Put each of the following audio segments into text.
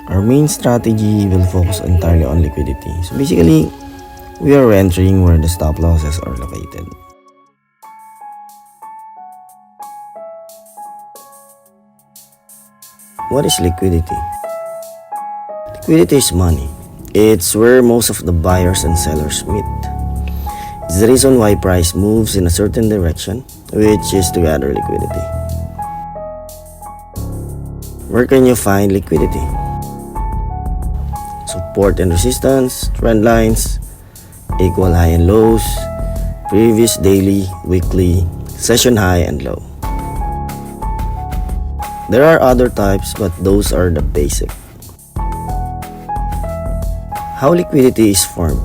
Our main strategy will focus entirely on liquidity. So basically, we are entering where the stop losses are located. What is liquidity? Liquidity is money. It's where most of the buyers and sellers meet. It's the reason why price moves in a certain direction, which is to gather liquidity. Where can you find liquidity? Support and resistance, trend lines, equal high and lows, previous daily, weekly, session high and low. There are other types, but those are the basic. How liquidity is formed.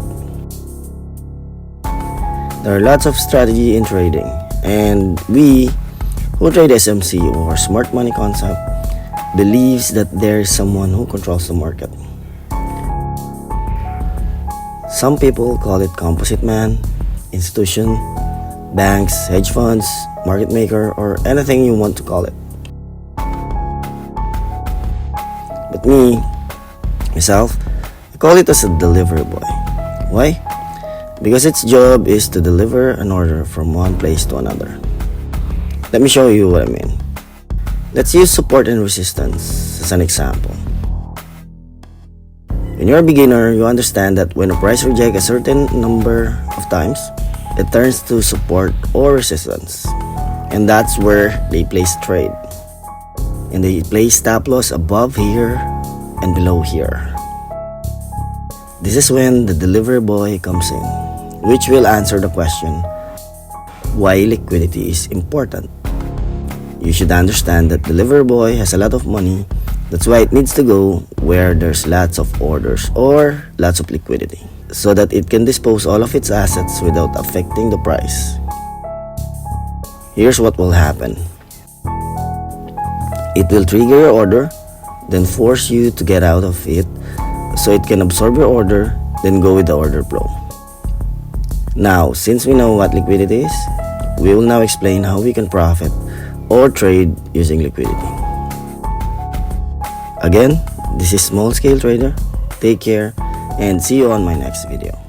There are lots of strategy in trading, and we who trade SMC or smart money concept believes that there is someone who controls the market. Some people call it composite man, institution, banks, hedge funds, market maker, or anything you want to call it. But myself, I call it as a delivery boy. Why? Because its job is to deliver an order from one place to another. Let me show you what I mean. Let's use support and resistance as an example. When you're a beginner, you understand that when a price rejects a certain number of times, it turns to support or resistance. And that's where they place trade. And they place stop loss above here and below here. This is when the delivery boy comes in, which will answer the question, why liquidity is important. You should understand that delivery boy has a lot of money. That's why it needs to go where there's lots of orders or lots of liquidity, so that it can dispose all of its assets without affecting the price. Here's what will happen. It will trigger your order, then force you to get out of it so it can absorb your order, then go with the order flow. Now, since we know what liquidity is, we will now explain how we can profit or trade using liquidity. Again, this is SmallScaleTrader. Take care and see you on my next video.